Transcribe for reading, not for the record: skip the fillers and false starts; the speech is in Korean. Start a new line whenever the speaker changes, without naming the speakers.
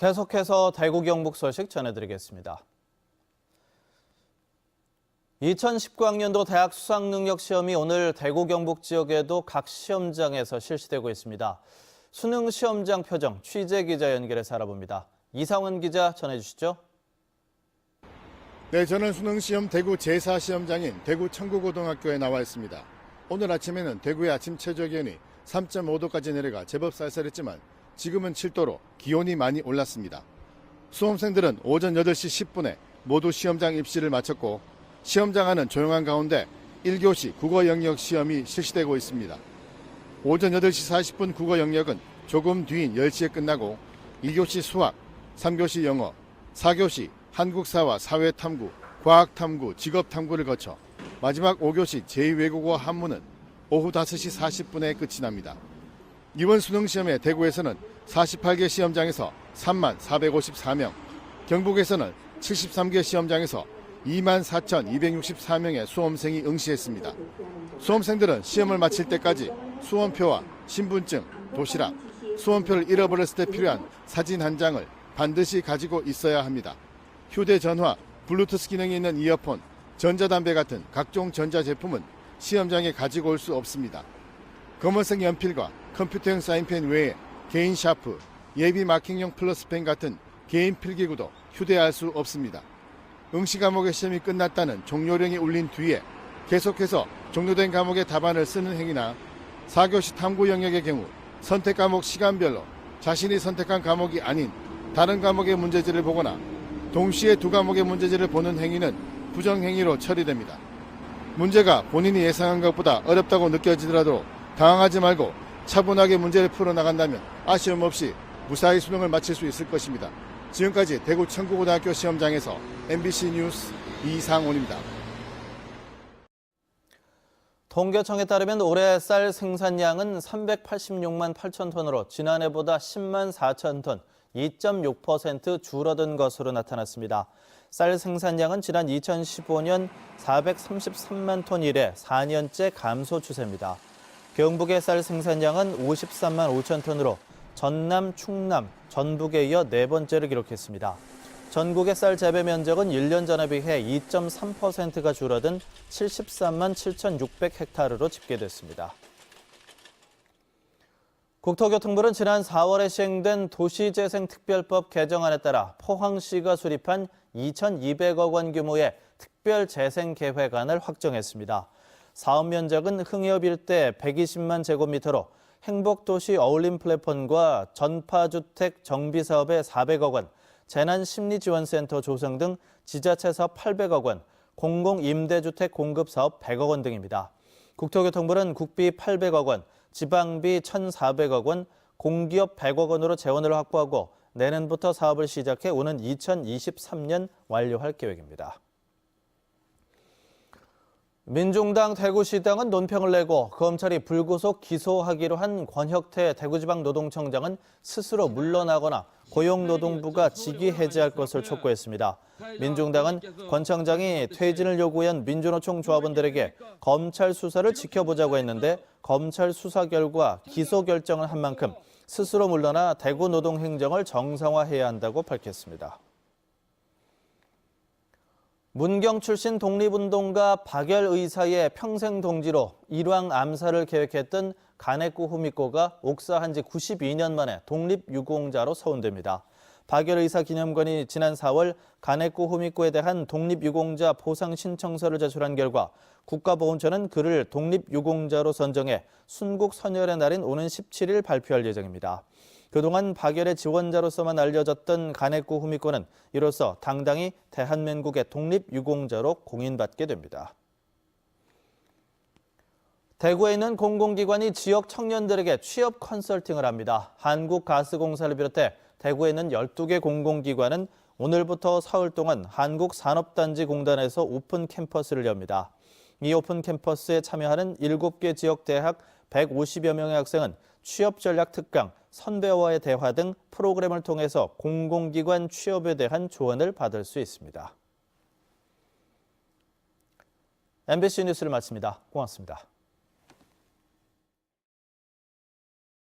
계속해서 대구 경북 소식 전해드리겠습니다. 2019학년도 대학 수학능력시험이 오늘 대구 경북 지역에도 각 시험장에서 실시되고 있습니다. 수능 시험장 표정 취재기자 연결해서 알아봅니다. 이상원 기자 전해주시죠.
네, 저는 수능시험 대구 제4시험장인 대구 청구고등학교에 나와 있습니다. 오늘 아침에는 대구의 아침 최저기온이 3.5도까지 내려가 제법 쌀쌀했지만 지금은 7도로 기온이 많이 올랐습니다. 수험생들은 오전 8시 10분에 모두 시험장 입시를 마쳤고 시험장 안은 조용한 가운데 1교시 국어 영역 시험이 실시되고 있습니다. 오전 8시 40분 국어 영역은 조금 뒤인 10시에 끝나고 2교시 수학, 3교시 영어, 4교시 한국사와 사회탐구, 과학탐구, 직업탐구를 거쳐 마지막 5교시 제2외국어 한문은 오후 5시 40분에 끝이 납니다. 이번 수능시험에 대구에서는 48개 시험장에서 3454명, 경북에서는 73개 시험장에서 24,264명의 수험생이 응시했습니다. 수험생들은 시험을 마칠 때까지 수험표와 신분증, 도시락, 수험표를 잃어버렸을 때 필요한 사진 한 장을 반드시 가지고 있어야 합니다. 휴대전화, 블루투스 기능이 있는 이어폰, 전자담배 같은 각종 전자제품은 시험장에 가지고 올 수 없습니다. 검은색 연필과 컴퓨터용 사인펜 외에 개인 샤프, 예비 마킹용 플러스펜 같은 개인 필기구도 휴대할 수 없습니다. 응시 과목의 시험이 끝났다는 종료령이 울린 뒤에 계속해서 종료된 과목의 답안을 쓰는 행위나 4교시 탐구 영역의 경우 선택 과목 시간별로 자신이 선택한 과목이 아닌 다른 과목의 문제지를 보거나 동시에 두 과목의 문제지를 보는 행위는 부정행위로 처리됩니다. 문제가 본인이 예상한 것보다 어렵다고 느껴지더라도 당황하지 말고 차분하게 문제를 풀어나간다면 아쉬움 없이 무사히 수능을 마칠 수 있을 것입니다. 지금까지 대구 청구고등학교 시험장에서 MBC 뉴스 이상원입니다.
통계청에 따르면 올해 쌀 생산량은 386만 8천 톤으로 지난해보다 10만 4천 톤, 2.6% 줄어든 것으로 나타났습니다. 쌀 생산량은 지난 2015년 433만 톤 이래 4년째 감소 추세입니다. 경북의 쌀 생산량은 53만 5천 톤으로 전남, 충남, 전북에 이어 네 번째를 기록했습니다. 전국의 쌀 재배 면적은 1년 전에 비해 2.3%가 줄어든 73만 7,600헥타르로 집계됐습니다. 국토교통부는 지난 4월에 시행된 도시재생특별법 개정안에 따라 포항시가 수립한 2,200억 원 규모의 특별재생계획안을 확정했습니다. 사업 면적은 흥해업 일대 120만 제곱미터로 행복도시 어울림 플랫폼과 전파주택 정비사업에 400억 원, 재난심리지원센터 조성 등 지자체 사업 800억 원, 공공임대주택 공급사업 100억 원 등입니다. 국토교통부는 국비 800억 원, 지방비 1,400억 원, 공기업 100억 원으로 재원을 확보하고 내년부터 사업을 시작해 오는 2023년 완료할 계획입니다. 민중당 대구시당은 논평을 내고 검찰이 불구속 기소하기로 한 권혁태 대구지방노동청장은 스스로 물러나거나 고용노동부가 직위 해제할 것을 촉구했습니다. 민중당은 권 청장이 퇴진을 요구한 민주노총 조합원들에게 검찰 수사를 지켜보자고 했는데 검찰 수사 결과 기소 결정을 한 만큼 스스로 물러나 대구 노동행정을 정상화해야 한다고 밝혔습니다. 문경 출신 독립운동가 박열 의사의 평생 동지로 일왕 암살을 계획했던 가네쿠 후미코가 옥사한 지 92년 만에 독립유공자로 서운됩니다. 박열 의사 기념관이 지난 4월 가네쿠 후미코에 대한 독립유공자 보상 신청서를 제출한 결과 국가보훈처는 그를 독립유공자로 선정해 순국 선열의 날인 오는 17일 발표할 예정입니다. 그동안 박열의 지원자로서만 알려졌던 가네쿠 후미코는 이로써 당당히 대한민국의 독립유공자로 공인받게 됩니다. 대구에 있는 공공기관이 지역 청년들에게 취업 컨설팅을 합니다. 한국가스공사를 비롯해 대구에 있는 12개 공공기관은 오늘부터 사흘 동안 한국산업단지공단에서 오픈 캠퍼스를 엽니다. 이 오픈 캠퍼스에 참여하는 7개 지역 대학 150여 명의 학생은 취업전략 특강, 선배와의 대화 등 프로그램을 통해서 공공기관 취업에 대한 조언을 받을 수 있습니다. MBC 뉴스를 마칩니다. 고맙습니다.